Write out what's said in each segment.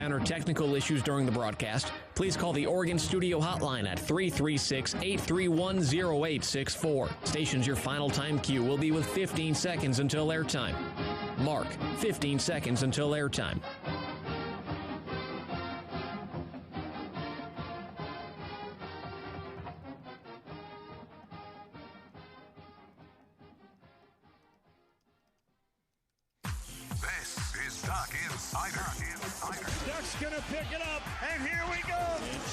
Encounter technical issues during the broadcast, please call the Oregon Studio hotline at 336-831-0864. Station's your final time cue will be with 15 seconds until airtime. Mark, 15 seconds until airtime. Duck's going to pick it up, and here we go.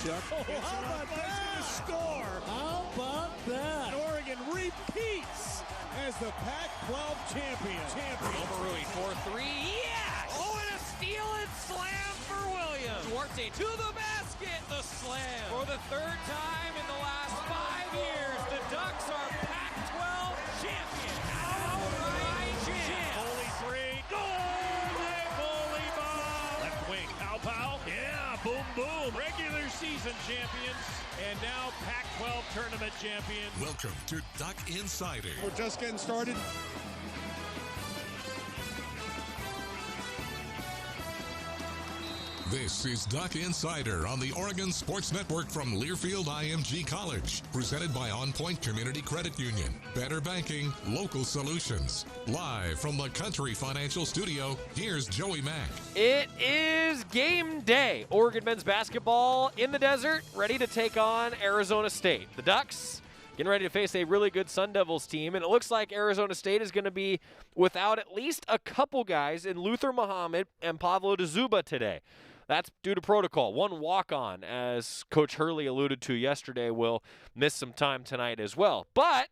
Chuck how about that? Score. How about that? Oregon repeats as the Pac-12 champion. Omarui for three. Yes! Oh, and a steal and slam for Williams. Duarte to the basket. The slam. For the third time in the last 5 years, the Ducks are Pac-12 champions. Outright champs. Foley three. Goal! Foley ball. Left wing. Pow. Yeah, boom, boom. Regular season champions, and now Pac-12 tournament champions. Welcome to Duck Insider. We're just getting started. This is Duck Insider on the Oregon Sports Network from Learfield IMG College. Presented by On Point Community Credit Union. Better banking, local solutions. Live from the Country Financial Studio, here's Joey Mack. It is game day. Oregon men's basketball in the desert, ready to take on Arizona State. The Ducks getting ready to face a really good Sun Devils team, and it looks like Arizona State is going to be without at least a couple guys in Luther Muhammad and Pavlo DeZuba today. That's due to protocol. One walk-on, as Coach Hurley alluded to yesterday, will miss some time tonight as well. But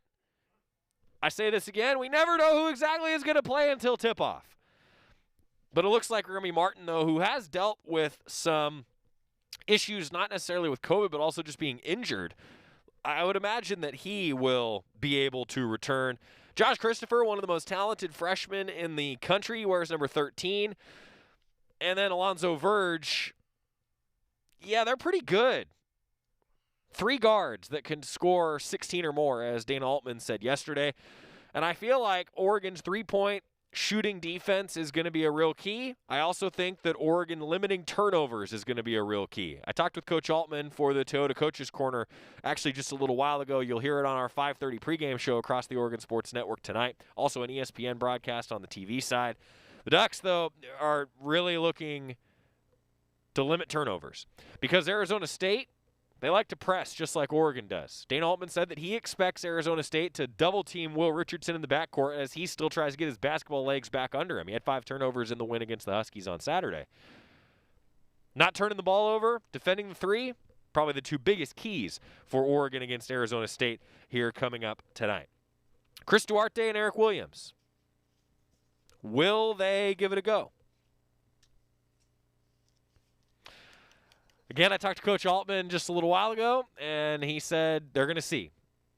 I say this again, we never know who exactly is going to play until tip-off. But it looks like Remy Martin, though, who has dealt with some issues, not necessarily with COVID, but also just being injured, I would imagine that he will be able to return. Josh Christopher, one of the most talented freshmen in the country, wears number 13. And then Alonzo Verge, yeah, they're pretty good. 3 guards that can score 16 or more, as Dana Altman said yesterday. And I feel like Oregon's three-point shooting defense is going to be a real key. I also think that Oregon limiting turnovers is going to be a real key. I talked with Coach Altman for the Toyota Coaches Corner actually just a little while ago. You'll hear it on our 5:30 pregame show across the Oregon Sports Network tonight. Also an ESPN broadcast on the TV side. The Ducks, though, are really looking to limit turnovers because Arizona State, they like to press just like Oregon does. Dana Altman said that he expects Arizona State to double-team Will Richardson in the backcourt as he still tries to get his basketball legs back under him. He had 5 turnovers in the win against the Huskies on Saturday. Not turning the ball over, defending the three, probably the 2 biggest keys for Oregon against Arizona State here coming up tonight. Chris Duarte and Eric Williams. Will they give it a go? Again, I talked to Coach Altman just a little while ago, and he said they're going to see.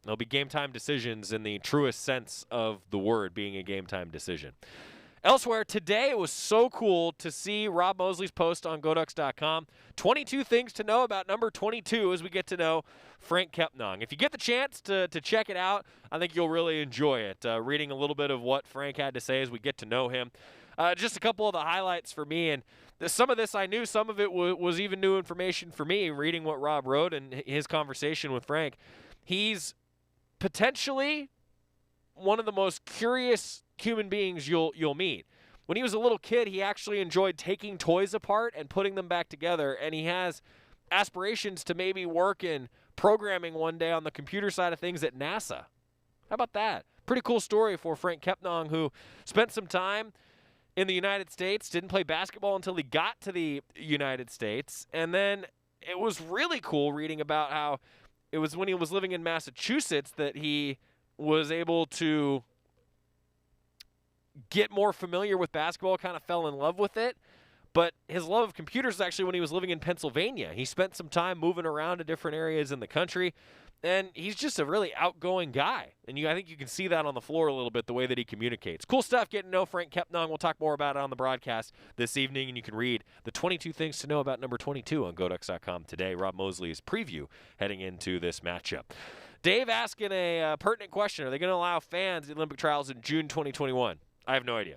There'll be game-time decisions in the truest sense of the word, being a game-time decision. Elsewhere, today it was so cool to see Rob Mosley's post on GoDucks.com. 22 things to know about number 22 as we get to know Frank Kepnang. If you get the chance to check it out, I think you'll really enjoy it. Reading a little bit of what Frank had to say as we get to know him. Just a couple of the highlights for me, and some of this I knew, some of it was even new information for me, reading what Rob wrote and his conversation with Frank. He's potentially one of the most curious human beings you'll meet. When he was a little kid, he actually enjoyed taking toys apart and putting them back together, and he has aspirations to maybe work in programming one day on the computer side of things at NASA. How about that? Pretty cool story for Frank Kepnang, who spent some time in the United States, didn't play basketball until he got to the United States, and then it was really cool reading about how it was when he was living in Massachusetts that he was able to get more familiar with basketball, kind of fell in love with it. But his love of computers is actually when he was living in Pennsylvania. He spent some time moving around to different areas in the country, and he's just a really outgoing guy. And I think you can see that on the floor a little bit, the way that he communicates. Cool stuff getting to know Frank Kepnang. We'll talk more about it on the broadcast this evening, and you can read the 22 things to know about number 22 on GoDucks.com today. Rob Mosley's preview heading into this matchup. Dave asking a pertinent question. Are they going to allow fans at the Olympic trials in June 2021? I have no idea.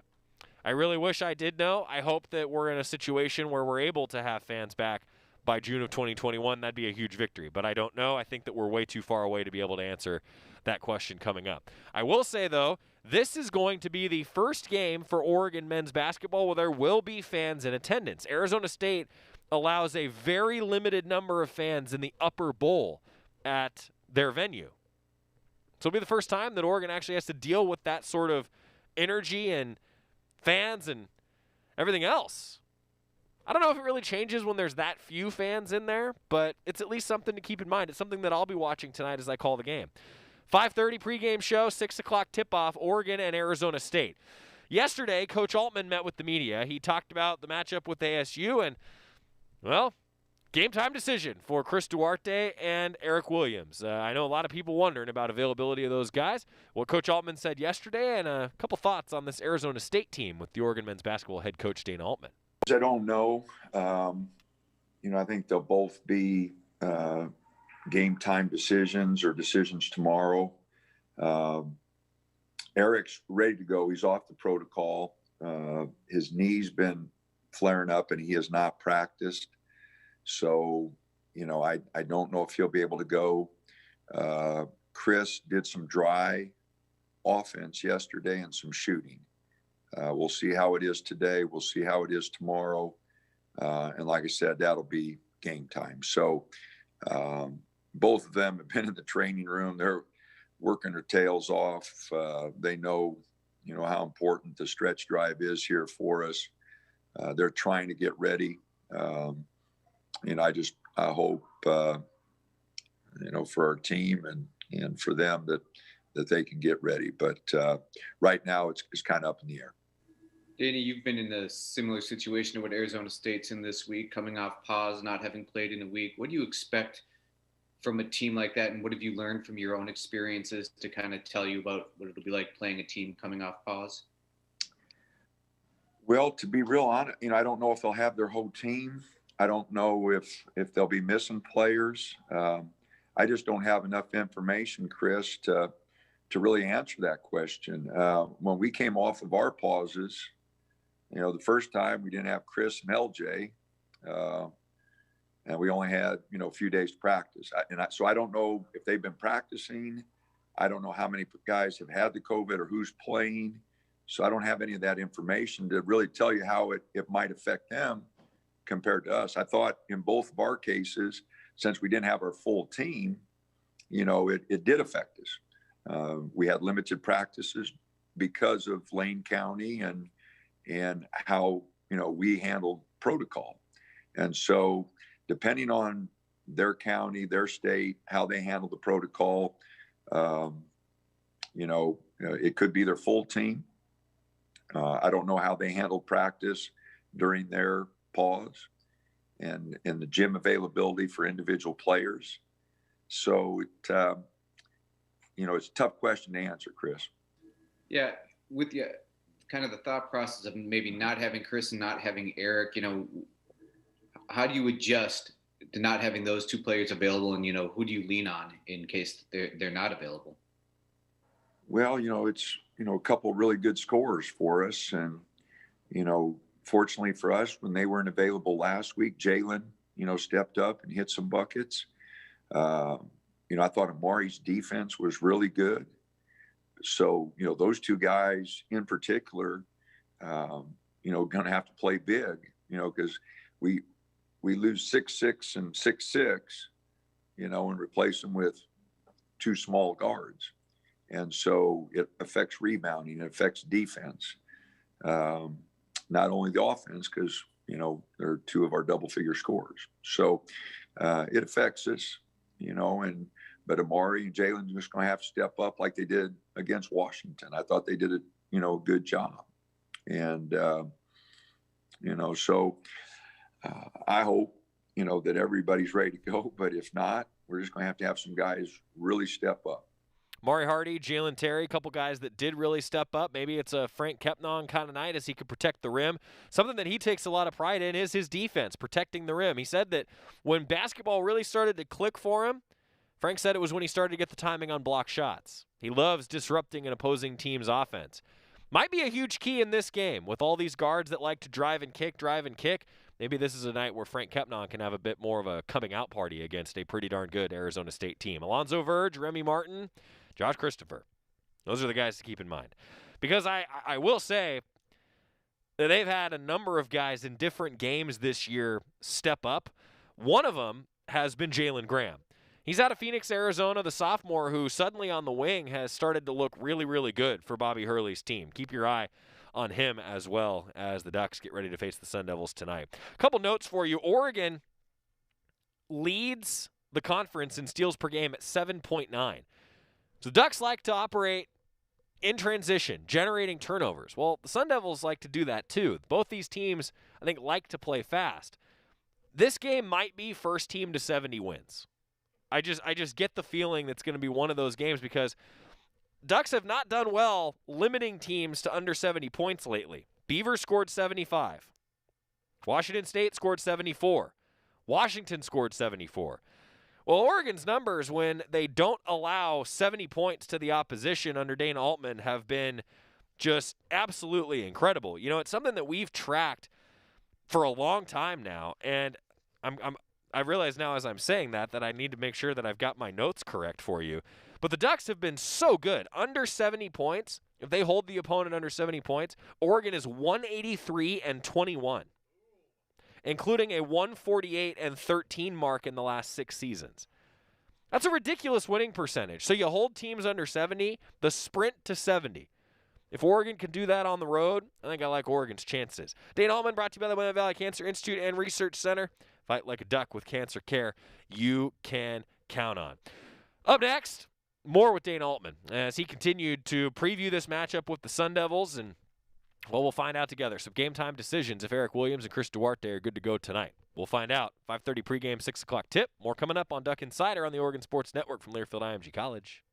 I really wish I did know. I hope that we're in a situation where we're able to have fans back by June of 2021. That'd be a huge victory. But I don't know. I think that we're way too far away to be able to answer that question coming up. I will say, though, this is going to be the first game for Oregon men's basketball where there will be fans in attendance. Arizona State allows a very limited number of fans in the upper bowl at their venue. So it'll be the first time that Oregon actually has to deal with that sort of energy and fans and everything else. I don't know if it really changes when there's that few fans in there, but it's at least something to keep in mind. It's something that I'll be watching tonight as I call the game. 5:30 pregame show, 6 o'clock tip-off, Oregon and Arizona State. Yesterday, Coach Altman met with the media. He talked about the matchup with ASU and, well, game time decision for Chris Duarte and Eric Williams. I know a lot of people wondering about availability of those guys. What Coach Altman said yesterday, and a couple thoughts on this Arizona State team with the Oregon men's basketball head coach Dana Altman. I don't know. I think they'll both be game time decisions or decisions tomorrow. Eric's ready to go. He's off the protocol. His knee's been flaring up and he has not practiced. So, I don't know if he'll be able to go. Chris did some dry offense yesterday and some shooting. We'll see how it is today. We'll see how it is tomorrow. And like I said, that'll be game time. So both of them have been in the training room. They're working their tails off. They know, how important the stretch drive is here for us. They're trying to get ready. I hope, for our team and for them that they can get ready. But right now it's kind of up in the air. Dana, you've been in a similar situation to what Arizona State's in this week, coming off pause, not having played in a week. What do you expect from a team like that, and what have you learned from your own experiences to kind of tell you about what it'll be like playing a team coming off pause? Well, to be real honest, I don't know if they'll have their whole team. I don't know if they'll be missing players. I just don't have enough information, Chris, to really answer that question. When we came off of our pauses, the first time we didn't have Chris and LJ, and we only had, a few days to practice. So I don't know if they've been practicing. I don't know how many guys have had the COVID or who's playing. So I don't have any of that information to really tell you how it might affect them compared to us. I thought in both of our cases, since we didn't have our full team, it did affect us. We had limited practices because of Lane County and how, we handled protocol. And so depending on their county, their state, how they handle the protocol, it could be their full team. I don't know how they handled practice during their pause and the gym availability for individual players. So, it's a tough question to answer, Chris. Yeah, with you, kind of the thought process of maybe not having Chris and not having Eric, how do you adjust to not having those two players available, and who do you lean on in case they're not available? Well, it's a couple of really good scorers for us, and fortunately for us, when they weren't available last week, Jalen stepped up and hit some buckets. I thought Amari's defense was really good. So those two guys in particular, going to have to play big, because we lose 6'6" and 6'6", and replace them with two small guards. And so it affects rebounding, it affects defense. Not only the offense, because, they're two of our double-figure scorers. So it affects us, but Amari and Jalen are just going to have to step up like they did against Washington. I thought they did a good job. And, so I hope, that everybody's ready to go. But if not, we're just going to have some guys really step up. Maury Hardy, Jalen Terry, a couple guys that did really step up. Maybe it's a Frank Kepnon kind of night as he could protect the rim. Something that he takes a lot of pride in is his defense, protecting the rim. He said that when basketball really started to click for him, Frank said it was when he started to get the timing on block shots. He loves disrupting an opposing team's offense. might be a huge key in this game with all these guards that like to drive and kick. Maybe this is a night where Frank Kepnon can have a bit more of a coming-out party against a pretty darn good Arizona State team. Alonzo Verge, Remy Martin, Josh Christopher. Those are the guys to keep in mind. Because I will say that they've had a number of guys in different games this year step up. One of them has been Jalen Graham. He's out of Phoenix, Arizona, the sophomore who suddenly on the wing has started to look really, really good for Bobby Hurley's team. Keep your eye on him as well as the Ducks get ready to face the Sun Devils tonight. A couple notes for you. Oregon leads the conference in steals per game at 7.9. So the Ducks like to operate in transition, generating turnovers. Well, the Sun Devils like to do that too. Both these teams, I think, like to play fast. This game might be first team to 70 wins. I just get the feeling that's going to be one of those games because Ducks have not done well limiting teams to under 70 points lately. Beaver scored 75. Washington State scored 74. Washington scored 74. Well, Oregon's numbers when they don't allow 70 points to the opposition under Dana Altman have been just absolutely incredible. You know, it's something that we've tracked for a long time now, and I realize now as I'm saying that I need to make sure that I've got my notes correct for you. But the Ducks have been so good. Under 70 points, if they hold the opponent under 70 points, Oregon is 183-21, including a 148-13 mark in the last 6 seasons. That's a ridiculous winning percentage. So you hold teams under 70, the sprint to 70. If Oregon can do that on the road, I think I like Oregon's chances. Dana Altman brought to you by the Willamette Valley Cancer Institute and Research Center. Fight like a duck with cancer care you can count on. Up next, more with Dana Altman as he continued to preview this matchup with the Sun Devils, and well, we'll find out together. Some game time decisions if Eric Williams and Chris Duarte are good to go tonight. We'll find out. 5:30 pregame, 6 o'clock tip. More coming up on Duck Insider on the Oregon Sports Network from Learfield IMG College.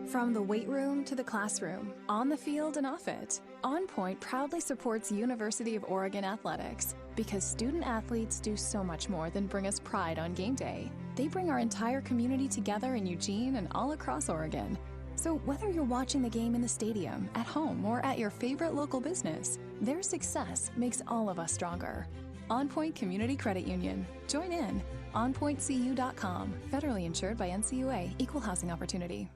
From the weight room to the classroom, on the field and off it, On Point proudly supports University of Oregon athletics because student athletes do so much more than bring us pride on game day. They bring our entire community together in Eugene and all across Oregon. So whether you're watching the game in the stadium, at home, or at your favorite local business, their success makes all of us stronger. On Point Community Credit Union. Join in. OnPointCU.com. Federally insured by NCUA. Equal housing opportunity.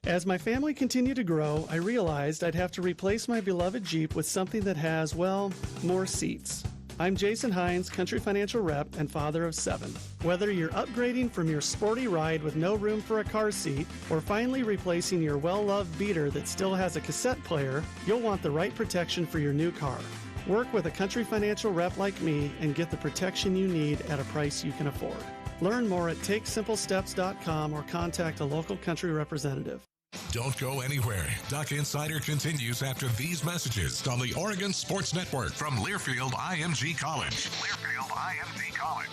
As my family continued to grow, I realized I'd have to replace my beloved Jeep with something that has, well, more seats. I'm Jason Hines, Country Financial Rep and father of 7. Whether you're upgrading from your sporty ride with no room for a car seat or finally replacing your well-loved beater that still has a cassette player, you'll want the right protection for your new car. Work with a Country Financial Rep like me and get the protection you need at a price you can afford. Learn more at TakeSimpleSteps.com or contact a local Country representative. Don't go anywhere. Duck Insider continues after these messages on the Oregon Sports Network from Learfield IMG College. Learfield IMG College.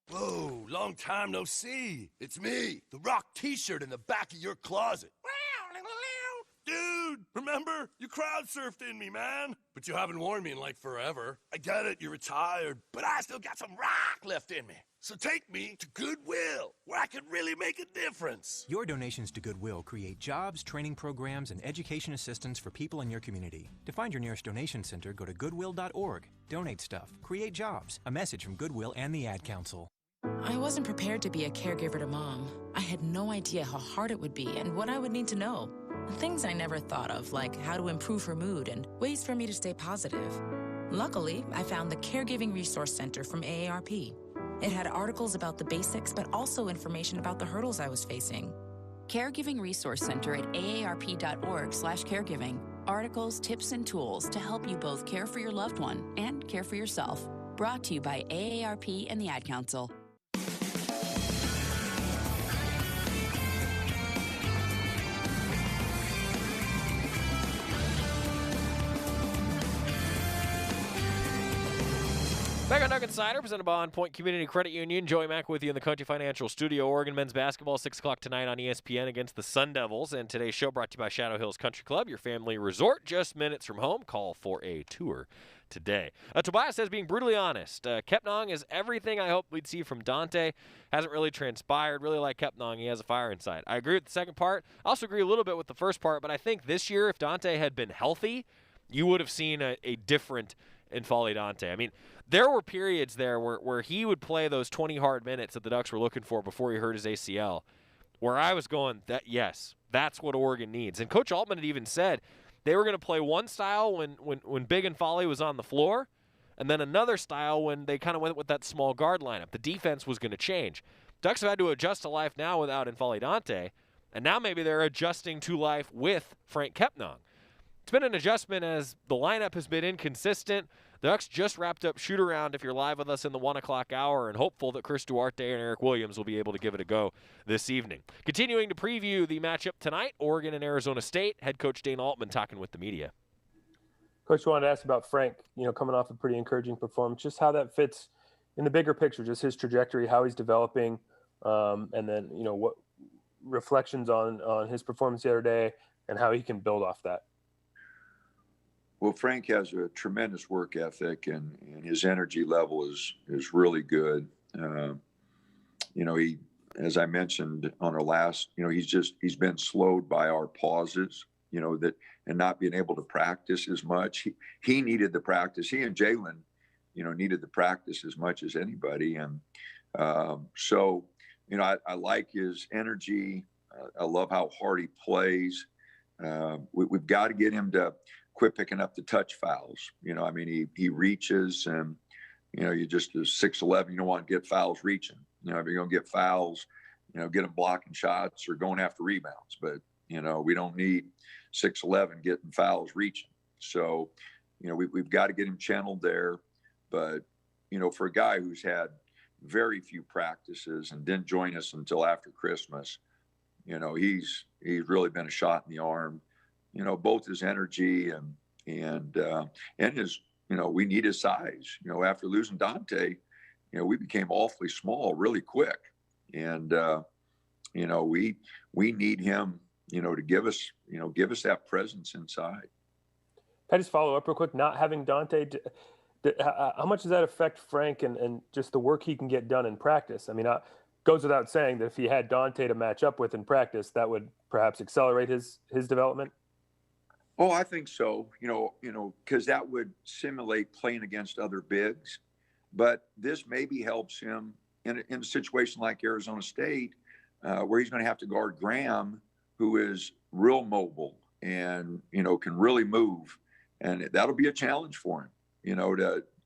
Whoa, long time no see. It's me, the Rock t-shirt in the back of your closet. Dude, remember? You crowd surfed in me, man. But you haven't worn me in like forever. I get it, you're retired, but I still got some rock left in me. So take me to Goodwill, where I can really make a difference. Your donations to Goodwill create jobs, training programs, and education assistance for people in your community. To find your nearest donation center, go to goodwill.org. Donate stuff, create jobs. A message from Goodwill and the Ad Council. I wasn't prepared to be a caregiver to Mom. I had no idea how hard it would be and what I would need to know. Things I never thought of, like how to improve her mood and ways for me to stay positive. Luckily, I found the Caregiving Resource Center from AARP. It had articles about the basics, but also information about the hurdles I was facing. Caregiving Resource Center at aarp.org/caregiving. Articles, tips, and tools to help you both care for your loved one and care for yourself. Brought to you by AARP and the Ad Council. Back on Duck Insider, presented by On Point Community Credit Union. Joey Mack with you in the Country Financial Studio. Oregon men's basketball, 6 o'clock tonight on ESPN against the Sun Devils. And today's show brought to you by Shadow Hills Country Club, your family resort, just minutes from home. Call for a tour today. Tobias says, being brutally honest, Kepnong is everything I hoped we'd see from Dante. Hasn't really transpired. Really like Kepnong. He has a fire inside. I agree with the second part. I also agree a little bit with the first part, but I think this year, if Dante had been healthy, you would have seen a different N'Faly Dante. I mean, there were periods there where he would play those 20 hard minutes that the Ducks were looking for before he hurt his ACL, where I was going, yes, that's what Oregon needs. And Coach Altman had even said they were going to play one style when Big N'Faly was on the floor, and then another style when they kind of went with that small guard lineup. The defense was going to change. Ducks have had to adjust to life now without N'Faly Dante, and now maybe they're adjusting to life with Frank Kepnong. It's been an adjustment as the lineup has been inconsistent. The Ducks just wrapped up shoot-around if you're live with us in the 1 o'clock hour, and hopeful that Chris Duarte and Eric Williams will be able to give it a go this evening. Continuing to preview the matchup tonight, Oregon and Arizona State, head coach Dana Altman talking with the media. Coach, I wanted to ask about Frank, coming off a pretty encouraging performance, just how that fits in the bigger picture, just his trajectory, how he's developing, and then, what reflections on his performance the other day and how he can build off that. Well, Frank has a tremendous work ethic, and his energy level is really good. He, as I mentioned on our last, he's been slowed by our pauses, and not being able to practice as much. He needed the practice. He and Jalen, needed the practice as much as anybody. And so, I like his energy. I love how hard he plays. We've got to get him to quit picking up the touch fouls. He reaches, and, you just as 6'11", you don't want to get fouls reaching. If you're going to get fouls, get him blocking shots or going after rebounds. But, we don't need 6'11" getting fouls reaching. So, we've got to get him channeled there. But, for a guy who's had very few practices and didn't join us until after Christmas, he's really been a shot in the arm. Both his energy and his, we need his size. After losing Dante, we became awfully small really quick. And, we need him, to give us that presence inside. Can I just follow up real quick? Not having Dante, how much does that affect Frank and just the work he can get done in practice? I mean, it goes without saying that if he had Dante to match up with in practice, that would perhaps accelerate his development. Oh, I think so. Because that would simulate playing against other bigs. But this maybe helps him in a situation like Arizona State, where he's going to have to guard Graham, who is real mobile and can really move, and that'll be a challenge for him.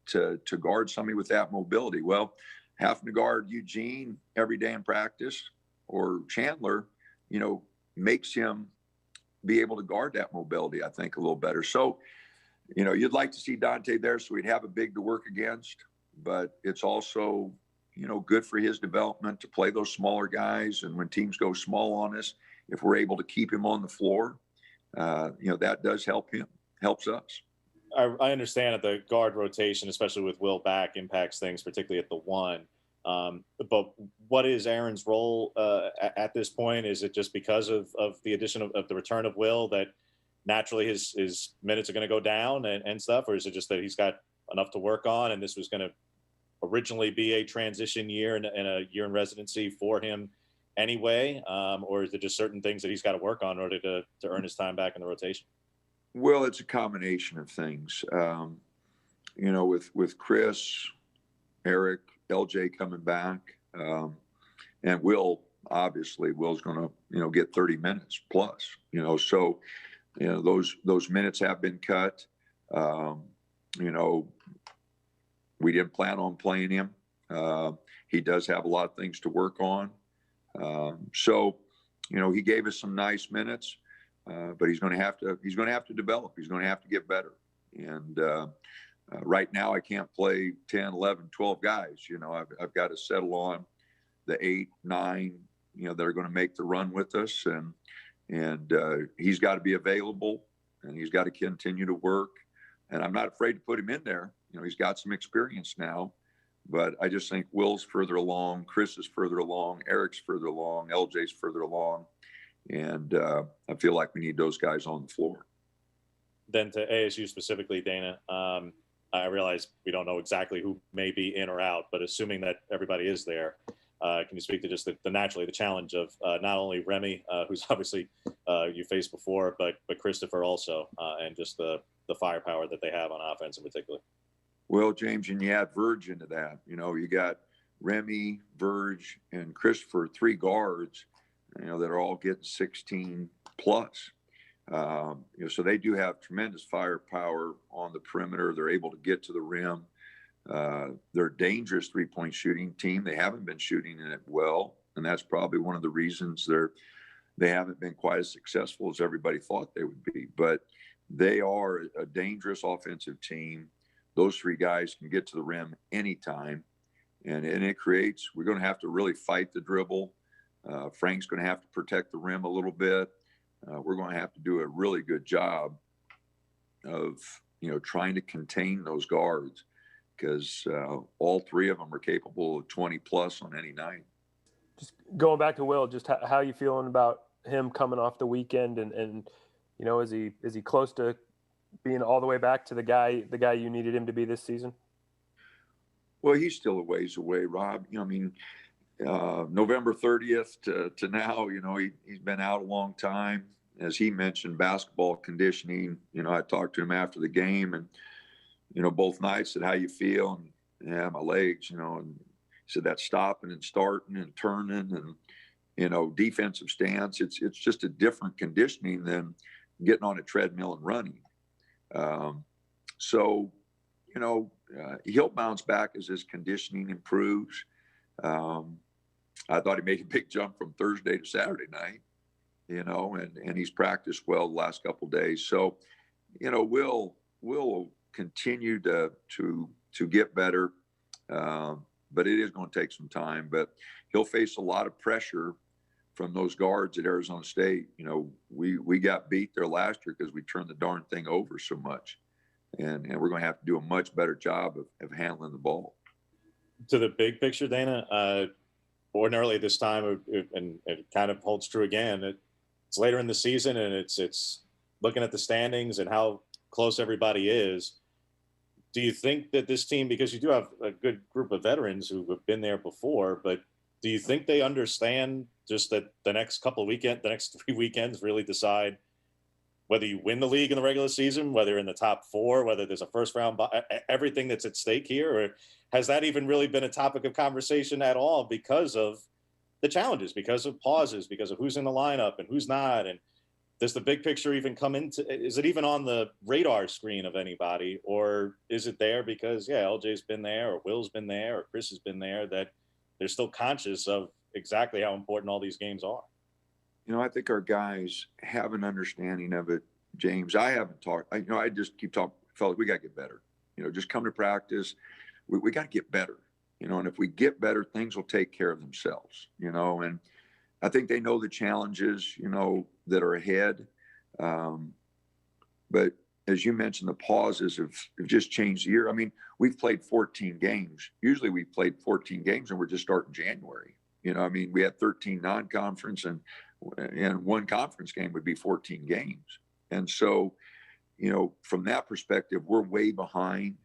To guard somebody with that mobility. Well, having to guard Eugene every day in practice or Chandler, makes him be able to guard that mobility, I think, a little better. So, you'd like to see Dante there so he'd have a big to work against, but it's also, good for his development to play those smaller guys. And when teams go small on us, if we're able to keep him on the floor, that does helps us. I understand that the guard rotation, especially with Will back, impacts things, particularly at the one. But what is Aaron's role at this point? Is it just because of the addition of the return of Will that naturally his minutes are going to go down and stuff? Or is it just that he's got enough to work on and this was going to originally be a transition year and a year in residency for him anyway? Or is it just certain things that he's got to work on in order to earn his time back in the rotation? Well, it's a combination of things. With Chris, Eric, LJ coming back, and Will's going to, get 30 minutes plus, so, those minutes have been cut. We didn't plan on playing him. He does have a lot of things to work on. So, he gave us some nice minutes, but he's going to have to develop. He's going to have to get better. And, right now I can't play 10, 11, 12 guys. I've got to settle on the 8, 9, that are going to make the run with us. And he's got to be available and he's got to continue to work. And I'm not afraid to put him in there. He's got some experience now, but I just think Will's further along. Chris is further along. Eric's further along. LJ's further along. And I feel like we need those guys on the floor. Then to ASU specifically, Dana, I realize we don't know exactly who may be in or out, but assuming that everybody is there, can you speak to just the challenge of not only Remy, who's obviously you faced before, but Christopher also, and just the firepower that they have on offense in particular? Well, James, and you add Verge into that. You got Remy, Verge, and Christopher, 3 guards, that are all getting 16 plus. So they do have tremendous firepower on the perimeter. They're able to get to the rim. They're a dangerous 3-point shooting team. They haven't been shooting it well, and that's probably one of the reasons they haven't been quite as successful as everybody thought they would be. But they are a dangerous offensive team. Those 3 guys can get to the rim anytime, and it creates. We're going to have to really fight the dribble. Frank's going to have to protect the rim a little bit. We're going to have to do a really good job of trying to contain those guards, because all 3 of them are capable of 20 plus on any night. Just going back to Will, just how you feeling about him coming off the weekend, and is he close to being all the way back to the guy you needed him to be this season? Well, he's still a ways away, Rob. November 30th to now, he's been out a long time. As he mentioned, basketball conditioning. I talked to him after the game, and both nights said, "How you feel?" And yeah, my legs. And he said that stopping and starting and turning and defensive stance. It's just a different conditioning than getting on a treadmill and running. So he'll bounce back as his conditioning improves. I thought he made a big jump from Thursday to Saturday night, and he's practiced well the last couple of days. So, we'll continue to get better, but it is going to take some time. But he'll face a lot of pressure from those guards at Arizona State. We got beat there last year because we turned the darn thing over so much, and we're going to have to do a much better job of handling the ball. To the big picture, Dana, ordinarily this time, and it kind of holds true again, it's later in the season, and it's looking at the standings and how close everybody is. Do you think that this team, because you do have a good group of veterans who have been there before, but do you think they understand just that the next 3 weekends really decide whether you win the league in the regular season, whether you're in the top 4, whether there's a first round, everything that's at stake here? Or has that even really been a topic of conversation at all because of the challenges, because of pauses, because of who's in the lineup and who's not? And does the big picture even come into, is it even on the radar screen of anybody, or is it there because, LJ's been there, or Will's been there, or Chris has been there, that they're still conscious of exactly how important all these games are? I think our guys have an understanding of it, James. I haven't talked. I just keep talking, fellas, we got to get better. Just come to practice. We got to get better, and if we get better, things will take care of themselves, and I think they know the challenges, that are ahead. But as you mentioned, the pauses have just changed the year. I mean, we've played 14 games. Usually we played 14 games and we're just starting January. We had 13 non-conference and one conference game would be 14 games. And so, from that perspective, we're way behind.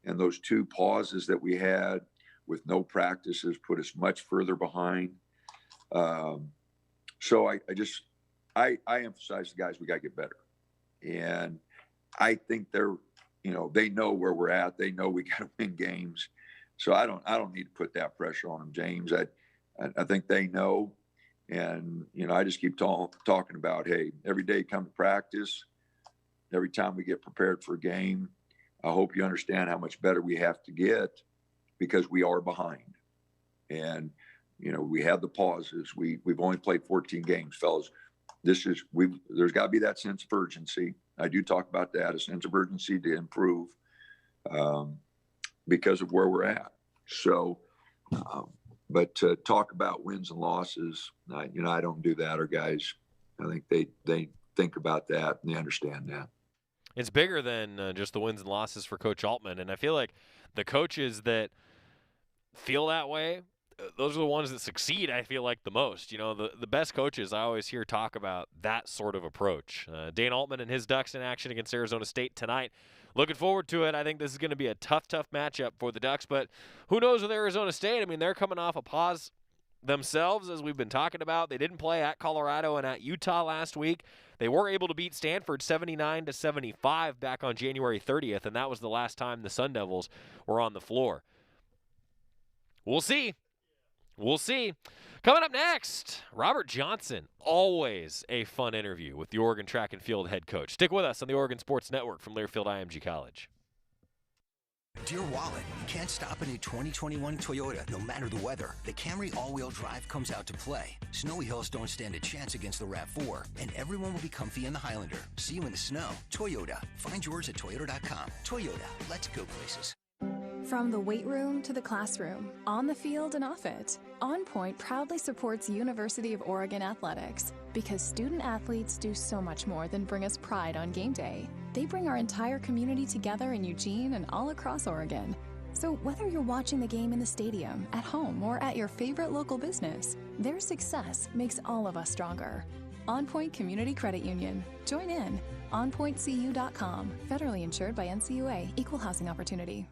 And those 2 pauses that we had with no practices put us much further behind. So I emphasize the guys, we got to get better. And I think they know where we're at. They know we got to win games. So I don't need to put that pressure on them, James. I think they know. And, I just keep talking about, hey, every day come to practice. Every time we get prepared for a game, I hope you understand how much better we have to get because we are behind. And, we have the pauses. We've only played 14 games, fellas. There's got to be that sense of urgency. I do talk about that, a sense of urgency to improve because of where we're at. So, but to talk about wins and losses, I don't do that. Our guys, I think they think about that and they understand that. It's bigger than just the wins and losses for Coach Altman, and I feel like the coaches that feel that way, those are the ones that succeed, I feel like, the most. The best coaches I always hear talk about that sort of approach. Dana Altman and his Ducks in action against Arizona State tonight. looking forward to it. I think this is going to be a tough matchup for the Ducks, but who knows with Arizona State? I mean, they're coming off a pause themselves, as we've been talking about. They didn't play at Colorado and at Utah last week. They were able to beat Stanford 79-75 back on January 30th, and that was the last time the Sun Devils were on the floor. We'll see. We'll see. Coming up next, Robert Johnson. Always a fun interview with the Oregon track and field head coach. Stick with us on the Oregon Sports Network from Learfield IMG College. Dear Wallet, you can't stop a new 2021 Toyota no matter the weather. The Camry all-wheel drive comes out to play. Snowy hills don't stand a chance against the RAV4, and everyone will be comfy in the Highlander. See you in the snow. Toyota. Find yours at toyota.com. Toyota. Let's go places. From the weight room to the classroom, on the field and off it, On Point proudly supports University of Oregon athletics because student athletes do so much more than bring us pride on game day. They bring our entire community together in Eugene and all across Oregon. So whether you're watching the game in the stadium, at home, or at your favorite local business, their success makes all of us stronger. On Point Community Credit Union. Join in. OnPointCU.com. Federally insured by NCUA. Equal housing opportunity.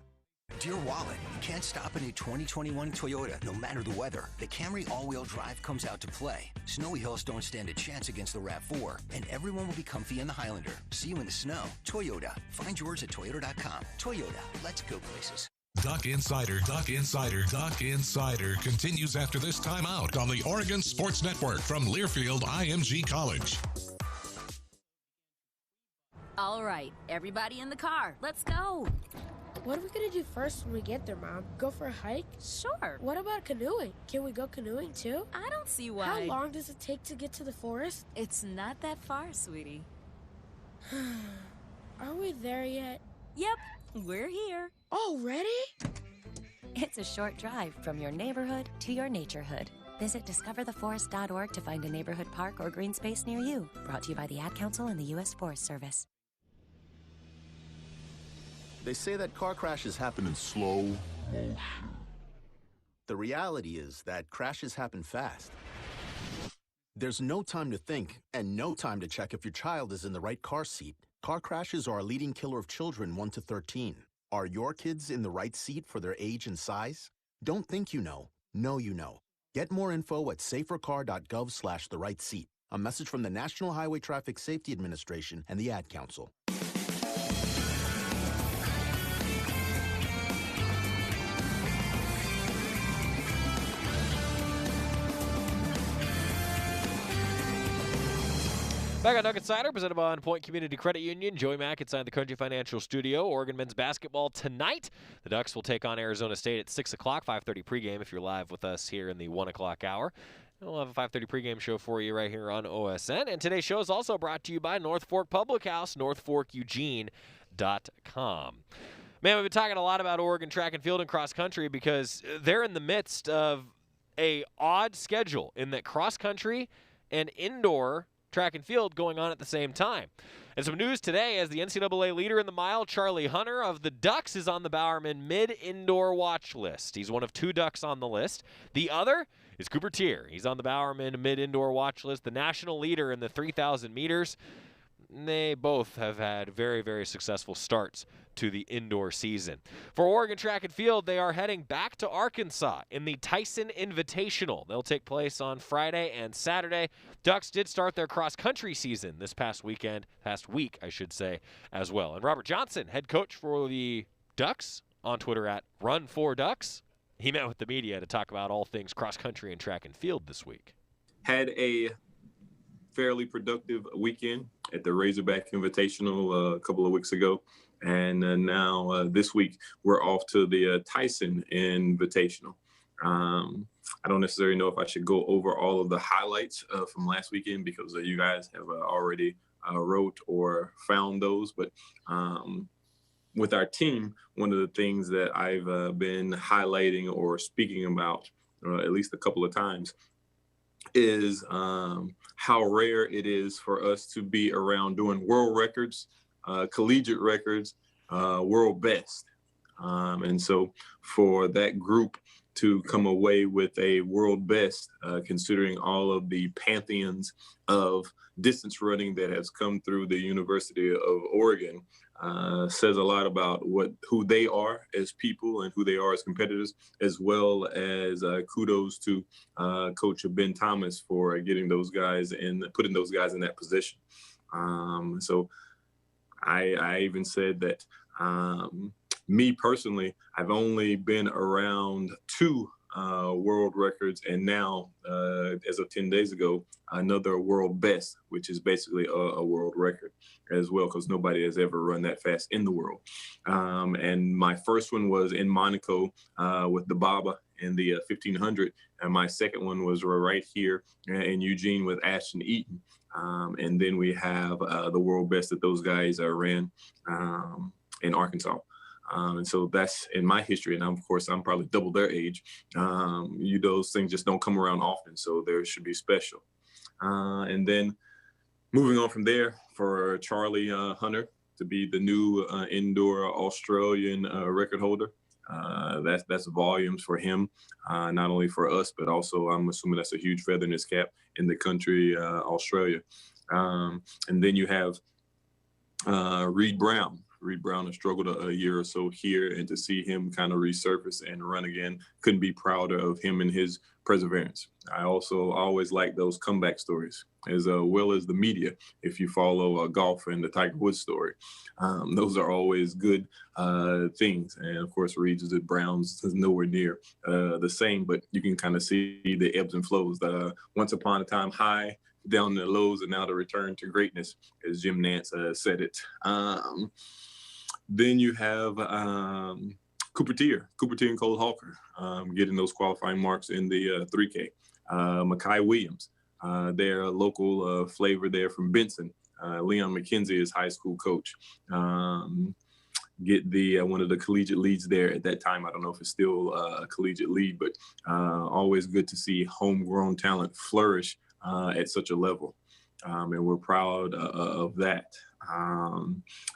Dear Wallet, you can't stop a new 2021 Toyota no matter the weather. The Camry all-wheel drive comes out to play. Snowy hills don't stand a chance against the RAV4, and everyone will be comfy in the Highlander. See you in the snow. Toyota. Find yours at toyota.com. Toyota. Let's go places. Duck Insider continues after this timeout on the Oregon Sports Network from Learfield IMG College. All right, everybody in the car. Let's go. What are we gonna do first when we get there, Mom? Go for a hike? Sure. What about canoeing? Can we go canoeing too? I don't see why. How long does it take to get to the forest? It's not that far, sweetie. Are we there yet? Yep, we're here. Already? It's a short drive from your neighborhood to your naturehood. Visit discovertheforest.org to find a neighborhood park or green space near you. Brought to you by the Ad Council and the U.S. Forest Service. They say that car crashes happen in slow motion. The reality is that crashes happen fast. There's no time to think and no time to check if your child is in the right car seat. Car crashes are a leading killer of children 1 to 13. Are your kids in the right seat for their age and size? Don't think you know. Know you know. Get more info at safercar.gov/the-right-seat. A message from the National Highway Traffic Safety Administration and the Ad Council. Back on Duck Insider, presented by On Point Community Credit Union. Joey Mack inside the Country Financial Studio. Oregon men's basketball tonight. The Ducks will take on Arizona State at 6 o'clock, 5:30 pregame if you're live with us here in the 1 o'clock hour. We'll have a 5:30 pregame show for you right here on OSN. And today's show is also brought to you by North Fork Public House, northforkeugene.com. Man, we've been talking a lot about Oregon track and field and cross country because they're in the midst of a odd schedule in that cross country and indoor track and field going on at the same time. And some news today as the NCAA leader in the mile, Charlie Hunter of the Ducks, is on the Bowerman mid-indoor watch list. He's one of 2 Ducks on the list. The other is Cooper Tier. He's on the Bowerman mid-indoor watch list, the national leader in the 3,000 meters. They both have had very, very successful starts to the indoor season. For Oregon track and field, they are heading back to Arkansas in the Tyson Invitational. They'll take place on Friday and Saturday. Ducks did start their cross-country season this past week, I should say, as well. And Robert Johnson, head coach for the Ducks, on Twitter at Run4Ducks. He met with the media to talk about all things cross-country and track and field this week. Had a fairly productive weekend at the Razorback Invitational a couple of weeks ago. And now this week, we're off to the Tyson Invitational. I don't necessarily know if I should go over all of the highlights from last weekend because you guys have already wrote or found those. But with our team, one of the things that I've been highlighting or speaking about at least a couple of times is how rare it is for us to be around doing world records, collegiate records, world best. And so for that group to come away with a world best, considering all of the pantheons of distance running that has come through the University of Oregon, says a lot about who they are as people and who they are as competitors, as well as kudos to Coach Ben Thomas for getting those guys and putting those guys in that position. So I even said that me personally, I've only been around 2 world records, and now, as of 10 days ago, another world best, which is basically a world record as well, because nobody has ever run that fast in the world. And my first one was in Monaco with the Baba in the 1500, and my second one was right here in Eugene with Ashton Eaton. And then we have the world best that those guys ran in Arkansas. And so that's in my history. And of course, I'm probably double their age. Those things just don't come around often. So there should be special. And then moving on from there for Charlie Hunter to be the new indoor Australian record holder. That's volumes for him, not only for us, but also I'm assuming that's a huge feather in his cap in the country, Australia. And then you have Reed Brown. Reed Brown has struggled a year or so here, and to see him kind of resurface and run again, couldn't be prouder of him and his perseverance. I also always like those comeback stories, as well as the media. If you follow golf and the Tiger Woods story, those are always good things. And of course, Reed's and Brown's is nowhere near the same, but you can kind of see the ebbs and flows. Once upon a time high, down the lows, and now the return to greatness, as Jim Nance said it. Then you have Cooper Tier and Cole Hawker getting those qualifying marks in the 3K. Makai Williams, their local flavor there from Benson. Leon McKenzie is high school coach. Get the one of the collegiate leads there at that time. I don't know if it's still a collegiate lead, but always good to see homegrown talent flourish at such a level. And we're proud of that.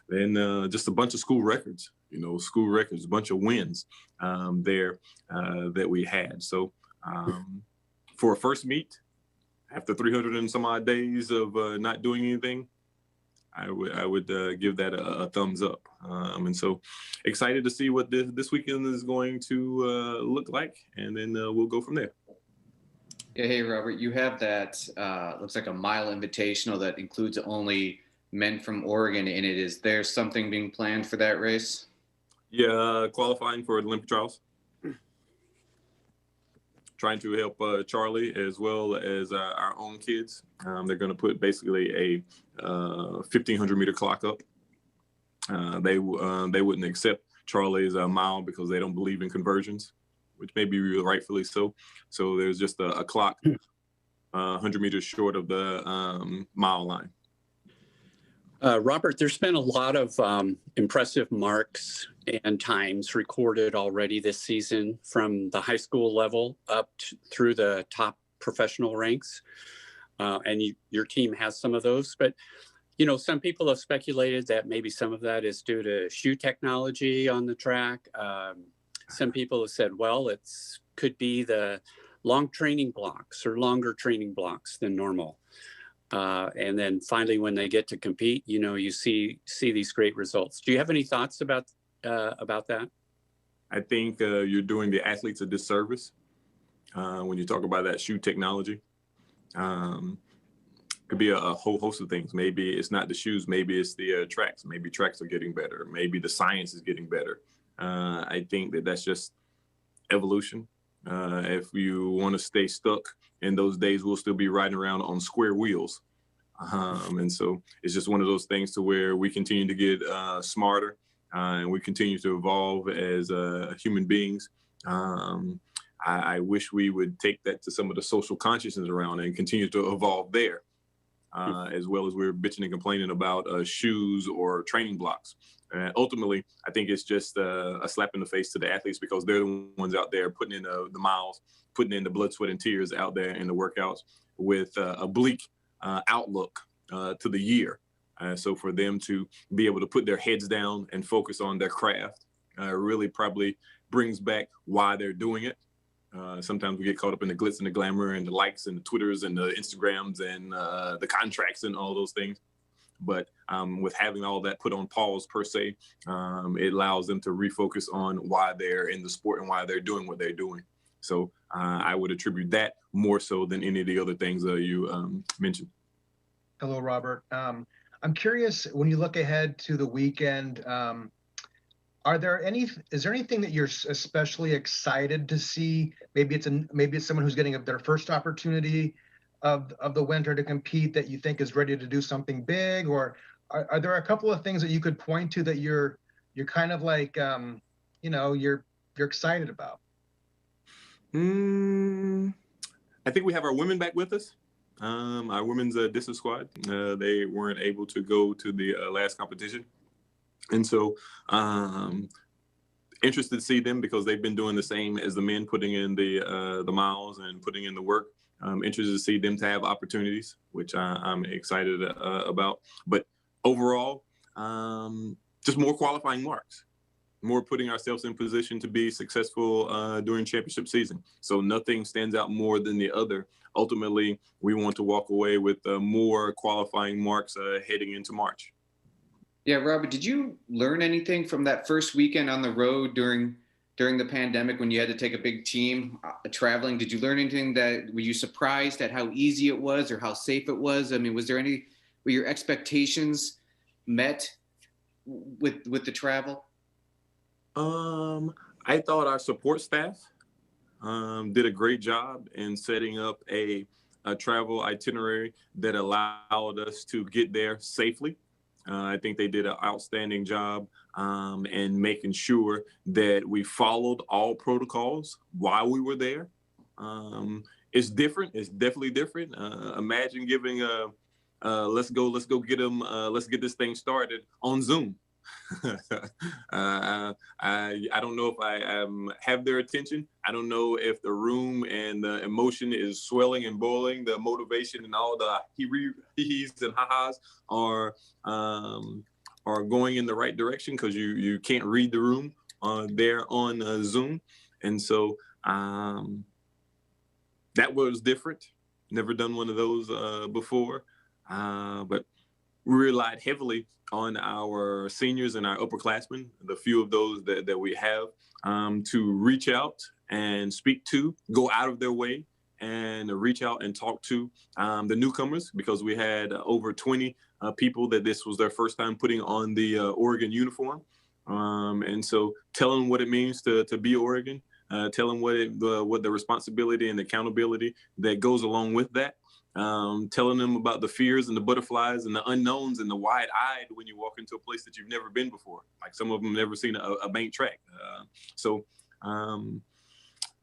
Then just a bunch of school records, a bunch of wins there that we had. So for a first meet, after 300 and some odd days of not doing anything, I would give that a thumbs up. And so excited to see what this weekend is going to look like, and then we'll go from there. Yeah, hey, Robert, you have that, looks like a mile invitational that includes only men from Oregon in it. Is there something being planned for that race? Yeah, qualifying for Olympic trials. Trying to help Charlie as well as our own kids. They're going to put basically a 1,500 meter clock up. They wouldn't accept Charlie's mile because they don't believe in conversions, which may be rightfully so. So there's just a clock 100 meters short of the mile line. Robert, there's been a lot of impressive marks and times recorded already this season from the high school level up through the top professional ranks. And your team has some of those. But, some people have speculated that maybe some of that is due to shoe technology on the track. Some people have said, well, could be the long training blocks or longer training blocks than normal. And then finally, when they get to compete, you see these great results. Do you have any thoughts about that? I think you're doing the athletes a disservice when you talk about that shoe technology. Could be a whole host of things. Maybe it's not the shoes. Maybe it's the tracks. Maybe tracks are getting better. Maybe the science is getting better. I think that's just evolution. If you want to stay stuck in those days, we'll still be riding around on square wheels. And so it's just one of those things to where we continue to get smarter and we continue to evolve as human beings. I wish we would take that to some of the social consciousness around and continue to evolve there, as well as we're bitching and complaining about shoes or training blocks. Ultimately, I think it's just a slap in the face to the athletes because they're the ones out there putting in the miles, putting in the blood, sweat, and tears out there in the workouts with a bleak outlook to the year. So for them to be able to put their heads down and focus on their craft really probably brings back why they're doing it. Sometimes we get caught up in the glitz and the glamour and the likes and the Twitters and the Instagrams and the contracts and all those things. But with having all that put on pause per se, it allows them to refocus on why they're in the sport and why they're doing what they're doing. So I would attribute that more so than any of the other things you mentioned. Hello, Robert. I'm curious, when you look ahead to the weekend, is there anything that you're especially excited to see? Maybe it's someone who's getting their first opportunity of the winter to compete that you think is ready to do something big, or are there a couple of things that you could point to that you're kind of like you're excited about? I think we have our women back with us. Our women's distance squad. They weren't able to go to the last competition, and so interested to see them because they've been doing the same as the men, putting in the miles and putting in the work. Interested to see them to have opportunities, which I'm excited about. But overall, just more qualifying marks, more putting ourselves in position to be successful during championship season. So nothing stands out more than the other. Ultimately, we want to walk away with more qualifying marks heading into March. Yeah, Robert, did you learn anything from that first weekend on the road during the pandemic when you had to take a big team traveling? Did you learn anything were you surprised at how easy it was or how safe it was? I mean, were your expectations met with the travel? I thought our support staff did a great job in setting up a travel itinerary that allowed us to get there safely. I think they did an outstanding job in making sure that we followed all protocols while we were there. It's different. It's definitely different. Imagine giving let's go get them. Let's get this thing started on Zoom. I don't know if I have their attention. I don't know if the room and the emotion is swelling and boiling. The motivation and all the he's and ha-has are going in the right direction because you can't read the room there on Zoom. And so that was different. Never done one of those before, but we relied heavily on our seniors and our upperclassmen, the few of those that we have, to reach out and speak to, go out of their way and reach out and talk to the newcomers, because we had over 20 people that this was their first time putting on the Oregon uniform. And so tell them what it means to be Oregon, tell them what the responsibility and accountability that goes along with that. Telling them about the fears and the butterflies and the unknowns and the wide-eyed when you walk into a place that you've never been before. Like some of them never seen a bank track. So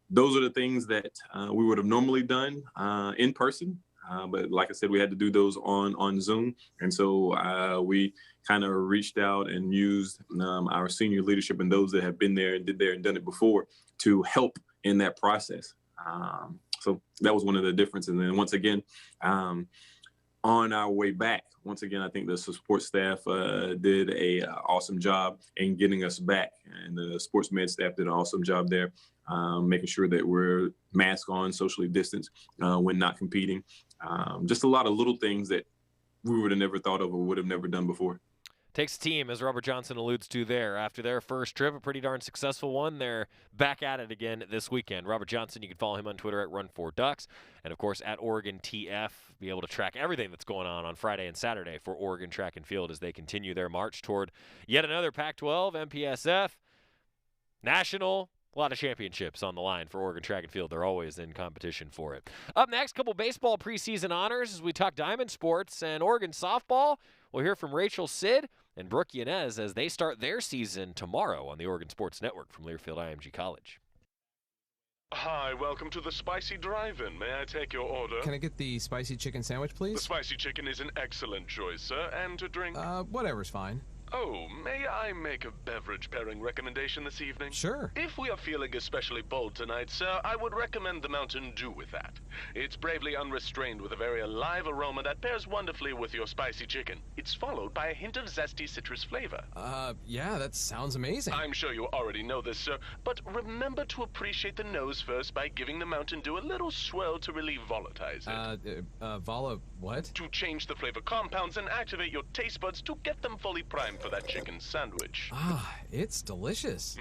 those are the things that we would have normally done in person. But like I said, we had to do those on Zoom. And so we kind of reached out and used our senior leadership and those that have been there and done it before to help in that process. So that was one of the differences. And then once again, on our way back, once again, I think the support staff did a awesome job in getting us back. And the sports med staff did an awesome job there, making sure that we're mask on, socially distanced when not competing. Just a lot of little things that we would have never thought of or would have never done before. Takes a team, as Robert Johnson alludes to there. After their first trip, a pretty darn successful one, they're back at it again this weekend. Robert Johnson, you can follow him on Twitter at Run4Ducks, and of course at OregonTF. Be able to track everything that's going on Friday and Saturday for Oregon Track and Field as they continue their march toward yet another Pac-12, MPSF, National. A lot of championships on the line for Oregon Track and Field. They're always in competition for it. Up next, couple baseball preseason honors as we talk Diamond Sports and Oregon softball. We'll hear from Rachel Sid and Brooke Yanez as they start their season tomorrow on the Oregon Sports Network from Learfield IMG College. Hi, welcome to the Spicy Drive-In. May I take your order? Can I get the spicy chicken sandwich, please? The spicy chicken is an excellent choice, sir. And to drink? Whatever's fine. Oh, may I make a beverage pairing recommendation this evening? Sure. If we are feeling especially bold tonight, sir, I would recommend the Mountain Dew with that. It's bravely unrestrained with a very alive aroma that pairs wonderfully with your spicy chicken. It's followed by a hint of zesty citrus flavor. Yeah, that sounds amazing. I'm sure you already know this, sir, but remember to appreciate the nose first by giving the Mountain Dew a little swirl to relieve volatilize it. What? To change the flavor compounds and activate your taste buds to get them fully primed for that chicken sandwich. It's delicious.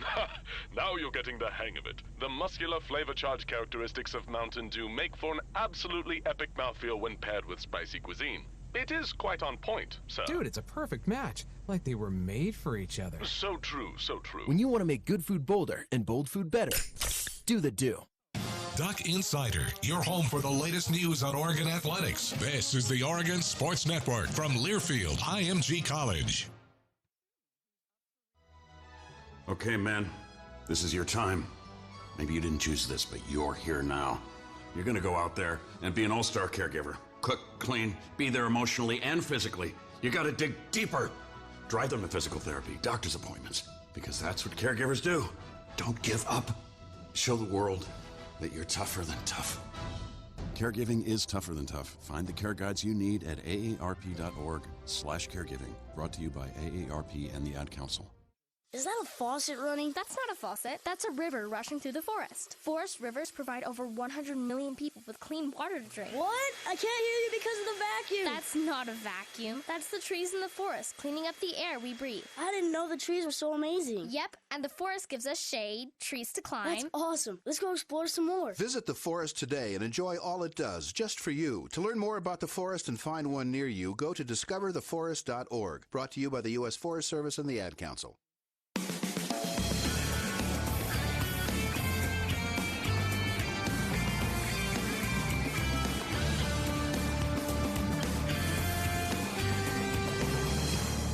Now you're getting the hang of it. The muscular flavor charge characteristics of Mountain Dew make for an absolutely epic mouthfeel when paired with spicy cuisine. It is quite on point, sir. Dude, it's a perfect match. Like they were made for each other. So true, so true. When you want to make good food bolder and bold food better, do the Dew. Duck Insider, your home for the latest news on Oregon athletics. This is the Oregon Sports Network from Learfield IMG College. Okay, man, this is your time. Maybe you didn't choose this, but you're here now. You're gonna go out there and be an all-star caregiver. Cook, clean, be there emotionally and physically. You gotta dig deeper. Drive them to physical therapy, doctor's appointments, because that's what caregivers do. Don't give up. Show the world that you're tougher than tough. Caregiving is tougher than tough. Find the care guides you need at aarp.org/caregiving. Brought to you by AARP and the Ad Council. Is that a faucet running? That's not a faucet. That's a river rushing through the forest. Forest rivers provide over 100 million people with clean water to drink. What? I can't hear you because of the vacuum. That's not a vacuum. That's the trees in the forest cleaning up the air we breathe. I didn't know the trees were so amazing. Yep, and the forest gives us shade, trees to climb. That's awesome. Let's go explore some more. Visit the forest today and enjoy all it does, just for you. To learn more about the forest and find one near you, go to discovertheforest.org. Brought to you by the U.S. Forest Service and the Ad Council.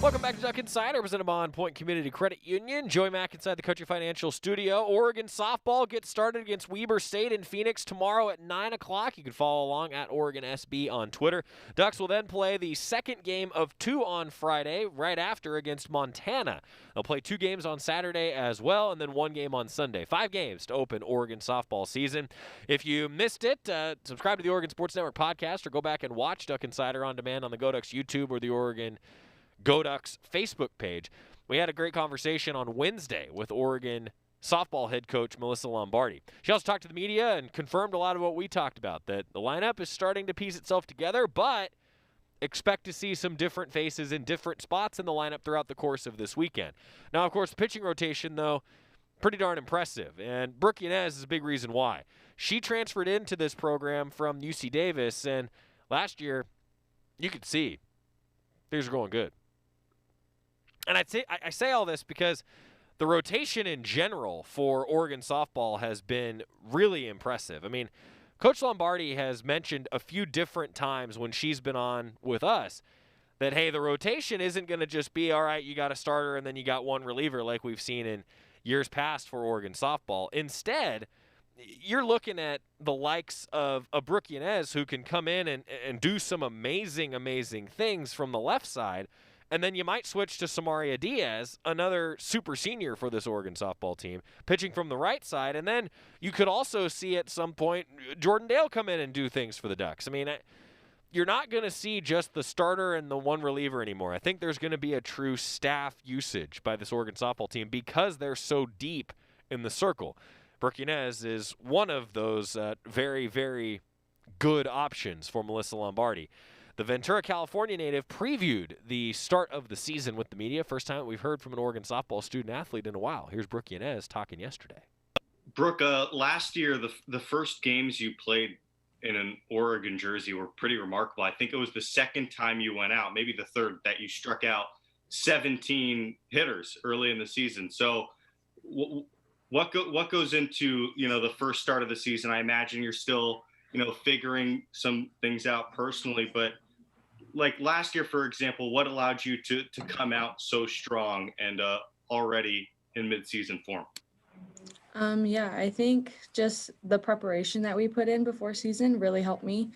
Welcome back to Duck Insider, presented by On Point Community Credit Union. Joey Mack inside the Country Financial Studio. Oregon softball gets started against Weber State in Phoenix tomorrow at 9 o'clock. You can follow along at Oregon SB on Twitter. Ducks will then play the second game of 2 on Friday, right after against Montana. They'll play 2 games on Saturday as well, and then 1 game on Sunday. 5 games to open Oregon softball season. If you missed it, subscribe to the Oregon Sports Network podcast or go back and watch Duck Insider on demand on the GoDucks YouTube or the Oregon GoDucks Facebook page. We had a great conversation on Wednesday with Oregon softball head coach Melissa Lombardi. She also talked to the media and confirmed a lot of what we talked about, that the lineup is starting to piece itself together, but expect to see some different faces in different spots in the lineup throughout the course of this weekend. Now, of course, the pitching rotation, though, pretty darn impressive, and Brooke Yanez is a big reason why. She transferred into this program from UC Davis, and last year, you could see things were going good. And I say all this because the rotation in general for Oregon softball has been really impressive. I mean, Coach Lombardi has mentioned a few different times when she's been on with us that, hey, the rotation isn't going to just be, all right, you got a starter and then you got one reliever like we've seen in years past for Oregon softball. Instead, you're looking at the likes of a Brooke Yanez who can come in and do some amazing, amazing things from the left side. And then you might switch to Samaria Diaz, another super senior for this Oregon softball team, pitching from the right side. And then you could also see at some point Jordan Dale come in and do things for the Ducks. I mean, you're not going to see just the starter and the one reliever anymore. I think there's going to be a true staff usage by this Oregon softball team because they're so deep in the circle. Brooke Yanez is one of those very, very good options for Melissa Lombardi. The Ventura, California native previewed the start of the season with the media. First time we've heard from an Oregon softball student-athlete in a while. Here's Brooke Yanez talking yesterday. Brooke, last year, the first games you played in an Oregon jersey were pretty remarkable. I think it was the second time you went out, maybe the third, that you struck out 17 hitters early in the season. So what goes into, the first start of the season? I imagine you're still, figuring some things out personally, but like last year, for example, what allowed you to come out so strong and already in midseason form? Yeah, I think just the preparation that we put in before season really helped me,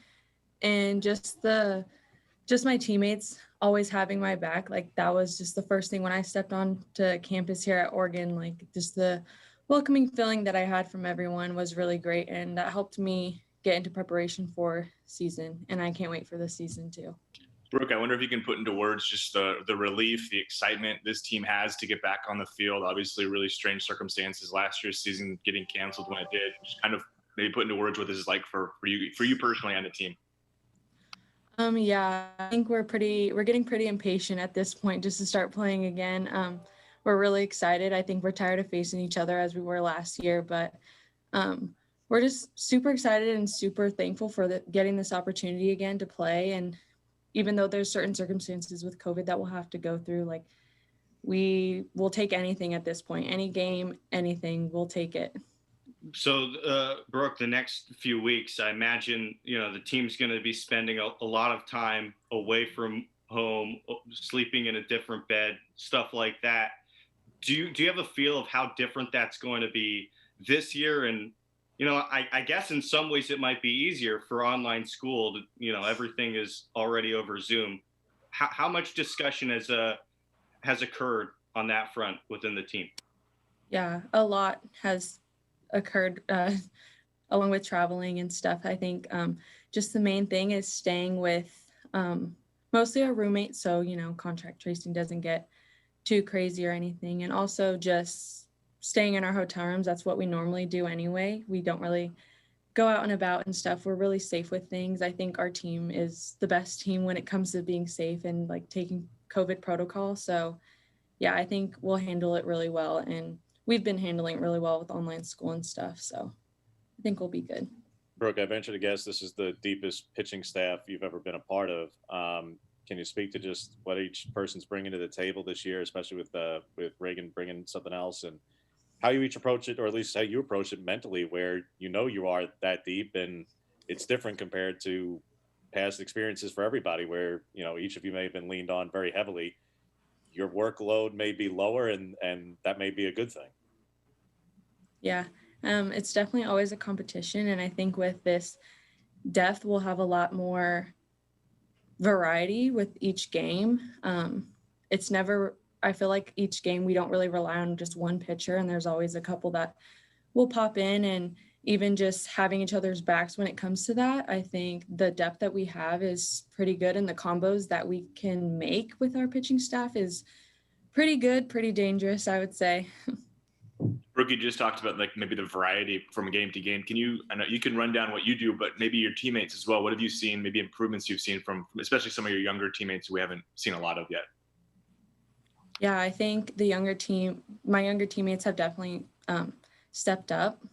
and just the just my teammates always having my back. Like that was just the first thing when I stepped on to campus here at Oregon. Like just the welcoming feeling that I had from everyone was really great, and that helped me get into preparation for season. And I can't wait for this season too. Brooke, I wonder if you can put into words just the relief, the excitement this team has to get back on the field. Obviously, really strange circumstances last year's season getting canceled when it did. Just kind of maybe put into words what this is like for you personally on the team. Yeah, I think we're getting pretty impatient at this point just to start playing again. We're really excited. I think we're tired of facing each other as we were last year, but we're just super excited and super thankful for getting this opportunity again to play. And even though there's certain circumstances with COVID that we'll have to go through, like we will take anything at this point, any game, anything, we'll take it. So, Brooke, the next few weeks, I imagine, the team's going to be spending a lot of time away from home, sleeping in a different bed, stuff like that. Do you have a feel of how different that's going to be this year? And, I guess in some ways it might be easier for online school to, everything is already over Zoom. How much discussion has occurred on that front within the team? Yeah, a lot has occurred along with traveling and stuff. I think just the main thing is staying with mostly our roommates, so contact tracing doesn't get too crazy or anything, and also just staying in our hotel rooms. That's what we normally do anyway. We don't really go out and about and stuff. We're really safe with things. I think our team is the best team when it comes to being safe and like taking COVID protocol. So yeah, I think we'll handle it really well, and we've been handling it really well with online school and stuff. So I think we'll be good. Brooke, I venture to guess this is the deepest pitching staff you've ever been a part of. Can you speak to just what each person's bringing to the table this year, especially with Reagan bringing something else, and how you each approach it, or at least how you approach it mentally, where you are that deep and it's different compared to past experiences for everybody, where each of you may have been leaned on very heavily. Your workload may be lower, and that may be a good thing. Yeah, it's definitely always a competition, and I think with this depth, we'll have a lot more variety with each game. It's never, I feel like each game we don't really rely on just one pitcher, and there's always a couple that will pop in, and even just having each other's backs when it comes to that, I think the depth that we have is pretty good, and the combos that we can make with our pitching staff is pretty good, pretty dangerous, I would say. Brooke, you just talked about like maybe the variety from game to game. I know you can run down what you do, but maybe your teammates as well. What have you seen, maybe improvements you've seen from especially some of your younger teammates who we haven't seen a lot of yet? Yeah, I think my younger teammates have definitely stepped up.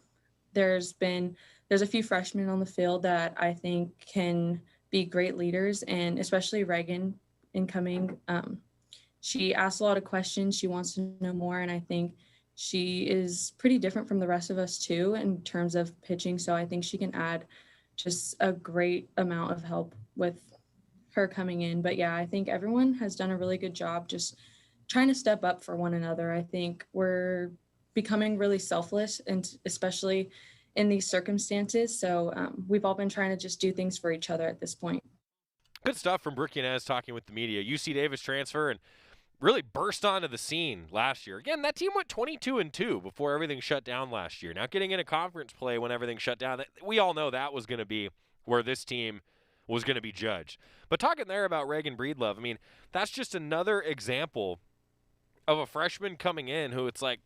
There's a few freshmen on the field that I think can be great leaders, and especially Reagan incoming. She asks a lot of questions. She wants to know more, and I think she is pretty different from the rest of us too in terms of pitching. So I think she can add just a great amount of help with her coming in. But yeah, I think everyone has done a really good job just trying to step up for one another. I think we're becoming really selfless, and especially in these circumstances. So we've all been trying to just do things for each other at this point. Good stuff from Brooke Yanez talking with the media. UC Davis transfer and really burst onto the scene last year. Again, that team went 22-2 before everything shut down last year. Now getting into conference play when everything shut down, we all know that was going to be where this team was going to be judged. But talking there about Reagan Breedlove, I mean, that's just another example of a freshman coming in who it's like,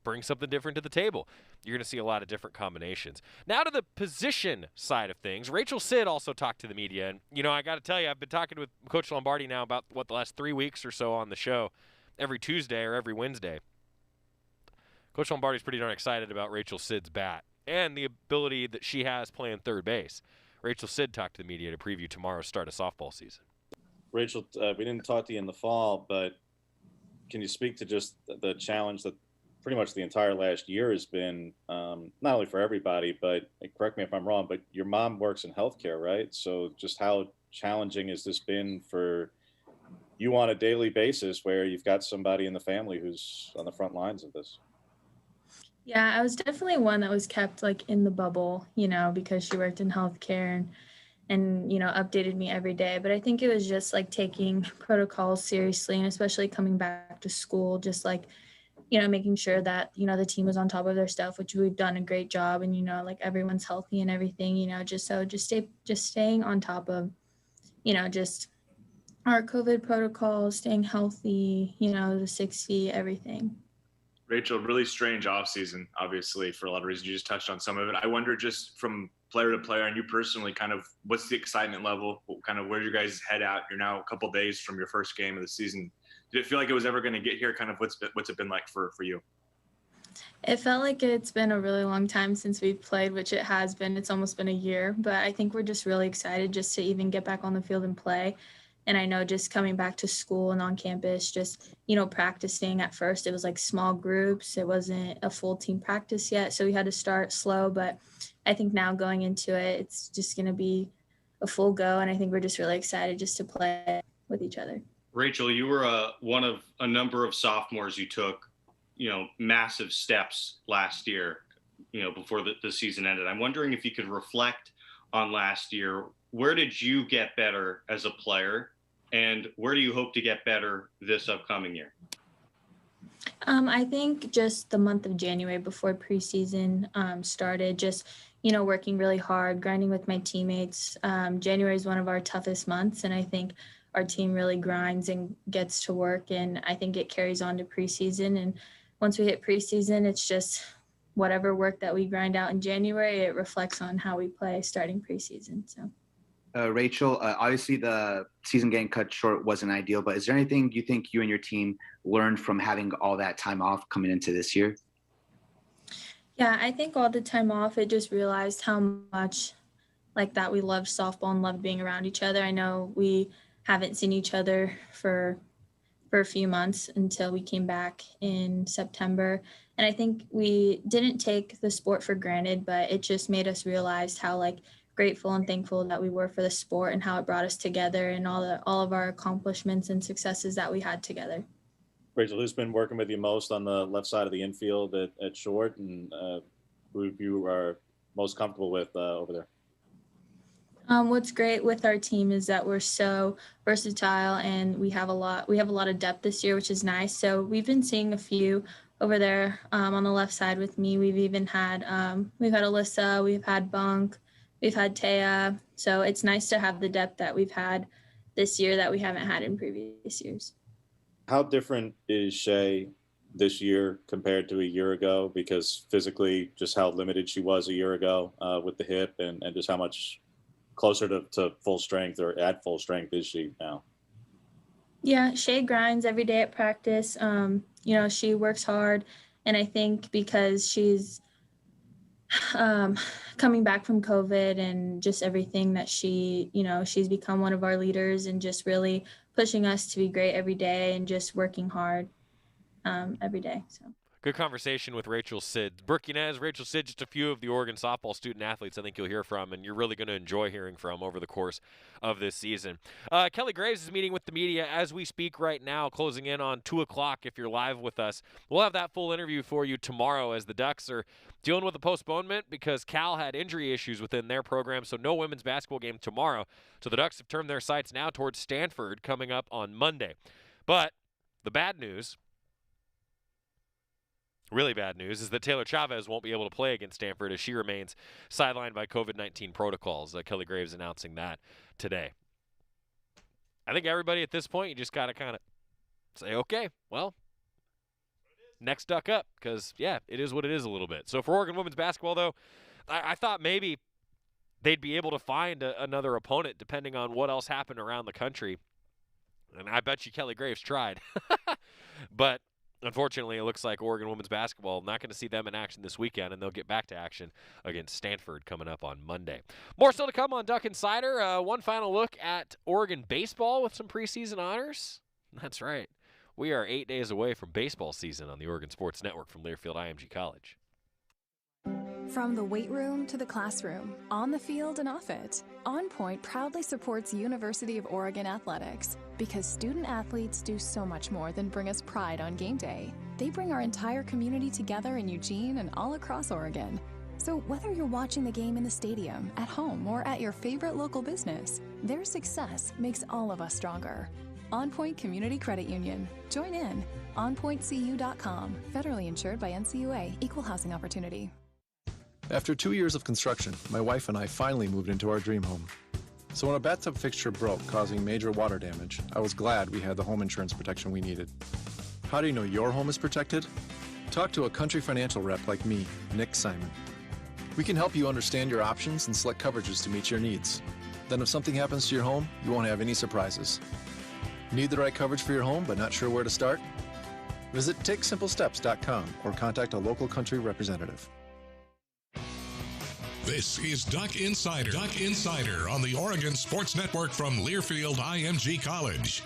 bring something different to the table. You're going to see a lot of different combinations. Now to the position side of things. Rachel Sid also talked to the media. And, I got to tell you, I've been talking with Coach Lombardi now about, the last 3 weeks or so on the show, every Tuesday or every Wednesday. Coach Lombardi's pretty darn excited about Rachel Sid's bat and the ability that she has playing third base. Rachel Sid talked to the media to preview tomorrow's start of softball season. Rachel, we didn't talk to you in the fall, but can you speak to just the challenge that pretty much the entire last year has been, not only for everybody, but correct me if I'm wrong, but your mom works in healthcare, right? So just how challenging has this been for you on a daily basis where you've got somebody in the family who's on the front lines of this? Yeah, I was definitely one that was kept like in the bubble, because she worked in healthcare, and and, updated me every day. But I think it was just like taking protocols seriously, and especially coming back to school, just like, making sure that, the team was on top of their stuff, which we've done a great job. And, like everyone's healthy and everything, just staying on top of, just our COVID protocols, staying healthy, the 6 feet, everything. Rachel, really strange offseason, obviously, for a lot of reasons. You just touched on some of it. I wonder, just from player to player, and you personally, kind of what's the excitement level? Kind of where's your guys' head at? You're now a couple days from your first game of the season. Did it feel like it was ever going to get here? Kind of what's it been like for you? It felt like it's been a really long time since we've played, which it has been. It's almost been a year. But I think we're just really excited just to even get back on the field and play. And I know just coming back to school and on campus, just, practicing at first, it was like small groups. It wasn't a full team practice yet. So we had to start slow. But I think now going into it, it's just going to be a full go. And I think we're just really excited just to play with each other. Rachel, you were one of a number of sophomores who took, massive steps last year, before the season ended. I'm wondering if you could reflect on last year. Where did you get better as a player? And where do you hope to get better this upcoming year? I think just the month of January before preseason started, just, working really hard, grinding with my teammates. January is one of our toughest months, and I think our team really grinds and gets to work, and I think it carries on to preseason. And once we hit preseason, it's just whatever work that we grind out in January, it reflects on how we play starting preseason. So. Rachel, obviously the season getting cut short wasn't ideal, but is there anything you think you and your team learned from having all that time off coming into this year? Yeah, I think all the time off, it just realized how much like that we loved softball and loved being around each other. I know we haven't seen each other for a few months until we came back in September. And I think we didn't take the sport for granted, but it just made us realize how like grateful and thankful that we were for the sport and how it brought us together and all of our accomplishments and successes that we had together. Rachel, who's been working with you most on the left side of the infield at short, and who you are most comfortable with over there? What's great with our team is that we're so versatile and we have a lot of depth this year, which is nice. So we've been seeing a few over there on the left side with me. We've even had Alyssa, we've had Bunk, we've had Taya. So it's nice to have the depth that we've had this year that we haven't had in previous years. How different is Shay this year compared to a year ago? Because physically, just how limited she was a year ago with the hip, and just how much closer to full strength or at full strength is she now? Yeah, Shay grinds every day at practice. She works hard, and I think because she's coming back from COVID and just everything that she's become one of our leaders and just really pushing us to be great every day and just working hard every day. So. Good conversation with Rachel Sid. Brooke, Yanez, Rachel Sid, just a few of the Oregon softball student athletes I think you'll hear from, and you're really going to enjoy hearing from over the course of this season. Kelly Graves is meeting with the media as we speak right now, closing in on 2 o'clock if you're live with us. We'll have that full interview for you tomorrow as the Ducks are dealing with a postponement because Cal had injury issues within their program, so no women's basketball game tomorrow. So the Ducks have turned their sights now towards Stanford coming up on Monday. But the bad news, really bad news, is that Taylor Chavez won't be able to play against Stanford as she remains sidelined by COVID-19 protocols. Kelly Graves announcing that today. I think everybody at this point, you just got to kind of say, okay, well, next Duck up, because, yeah, it is what it is a little bit. So for Oregon women's basketball, though, I thought maybe they'd be able to find another opponent depending on what else happened around the country. And I bet you Kelly Graves tried. But unfortunately, it looks like Oregon women's basketball, not going to see them in action this weekend, and they'll get back to action against Stanford coming up on Monday. More still to come on Duck Insider. One final look at Oregon baseball with some preseason honors. That's right. We are 8 days away from baseball season on the Oregon Sports Network from Learfield IMG College. From the weight room to the classroom, on the field and off it, On Point proudly supports University of Oregon athletics because student athletes do so much more than bring us pride on game day. They bring our entire community together in Eugene and all across Oregon. So whether you're watching the game in the stadium, at home, or at your favorite local business, their success makes all of us stronger. On Point Community Credit Union. Join in. OnPointCU.com. Federally insured by NCUA. Equal housing opportunity. After 2 years of construction, my wife and I finally moved into our dream home. So when a bathtub fixture broke, causing major water damage, I was glad we had the home insurance protection we needed. How do you know your home is protected? Talk to a Country Financial rep like me, Nick Simon. We can help you understand your options and select coverages to meet your needs. Then if something happens to your home, you won't have any surprises. Need the right coverage for your home but not sure where to start? Visit TakeSimpleSteps.com or contact a local Country representative. This is Duck Insider. Duck Insider on the Oregon Sports Network from Learfield IMG College.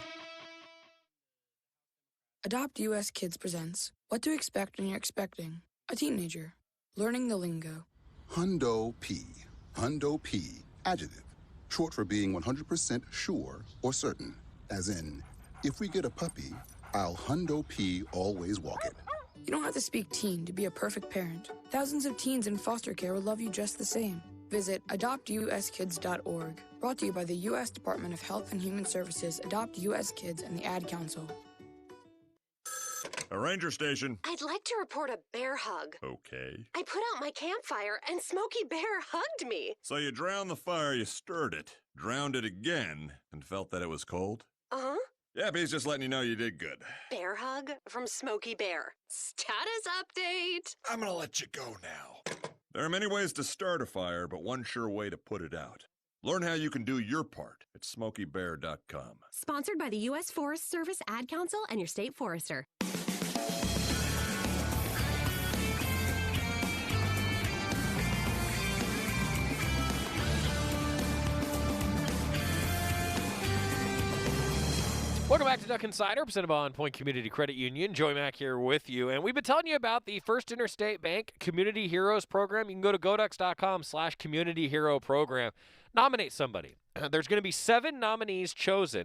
Adopt US Kids presents What to Expect When You're Expecting a Teenager. Learning the lingo. Hundo P. Hundo P. Adjective. Short for being 100% sure or certain. As in, if we get a puppy, I'll Hundo P always walk it. You don't have to speak teen to be a perfect parent. Thousands of teens in foster care will love you just the same. Visit adoptuskids.org. Brought to you by the U.S. Department of Health and Human Services, Adopt U.S. Kids, and the Ad Council. A ranger station. I'd like to report a bear hug. Okay. I put out my campfire and Smokey Bear hugged me. So you drowned the fire, you stirred it, drowned it again, and felt that it was cold? Uh-huh. Yeah, but he's just letting you know you did good. Bear hug from Smokey Bear. Status update. I'm gonna let you go now. There are many ways to start a fire, but one sure way to put it out. Learn how you can do your part at SmokeyBear.com. Sponsored by the U.S. Forest Service, Ad Council, and your state forester. Welcome back to Duck Insider, presented by On Point Community Credit Union. Joey Mack here with you. And we've been telling you about the First Interstate Bank Community Heroes Program. You can go to goducks.com/Community Hero Program. Nominate somebody. There's going to be 7 nominees chosen.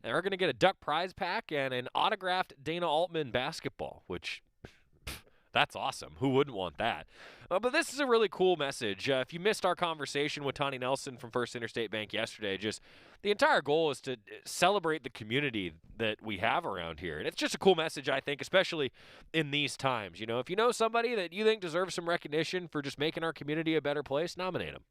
And they're going to get a Duck prize pack and an autographed Dana Altman basketball, which... that's awesome. Who wouldn't want that? But this is a really cool message. If you missed our conversation with Tawny Nelson from First Interstate Bank yesterday, just the entire goal is to celebrate the community that we have around here. And it's just a cool message, I think, especially in these times. You know, if you know somebody that you think deserves some recognition for just making our community a better place, nominate them.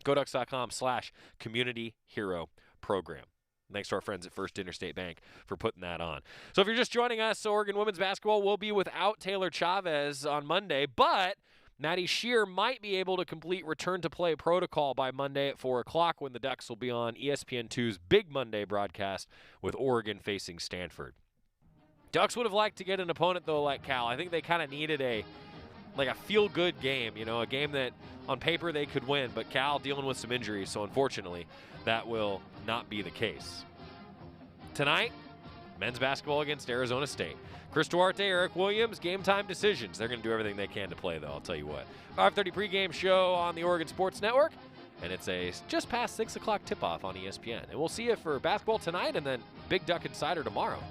GoDucks.com/Community Hero Program. Thanks to our friends at First Interstate Bank for putting that on. So if you're just joining us, Oregon women's basketball will be without Taylor Chavez on Monday, but Maddie Shear might be able to complete return-to-play protocol by Monday at 4 o'clock when the Ducks will be on ESPN2's Big Monday broadcast with Oregon facing Stanford. Ducks would have liked to get an opponent, though, like Cal. I think they kind of needed a feel-good game, you know, a game that on paper they could win, but Cal dealing with some injuries, so unfortunately that will not be the case. Tonight, men's basketball against Arizona State. Chris Duarte, Eric Williams, game time decisions. They're going to do everything they can to play, though, I'll tell you what. 5:30 pregame show on the Oregon Sports Network, and it's a just past 6 o'clock tip-off on ESPN. And we'll see you for basketball tonight and then Big Duck Insider tomorrow.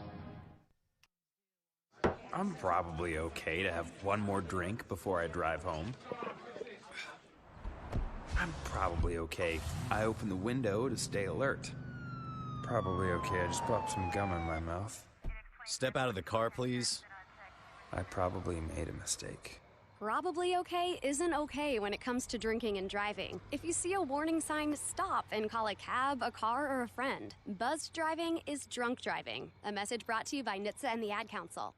I'm probably okay to have one more drink before I drive home. I'm probably okay. I open the window to stay alert. Probably okay. I just popped some gum in my mouth. Step out of the car, please. I probably made a mistake. Probably okay isn't okay when it comes to drinking and driving. If you see a warning sign, stop and call a cab, a car, or a friend. Buzzed driving is drunk driving. A message brought to you by NHTSA and the Ad Council.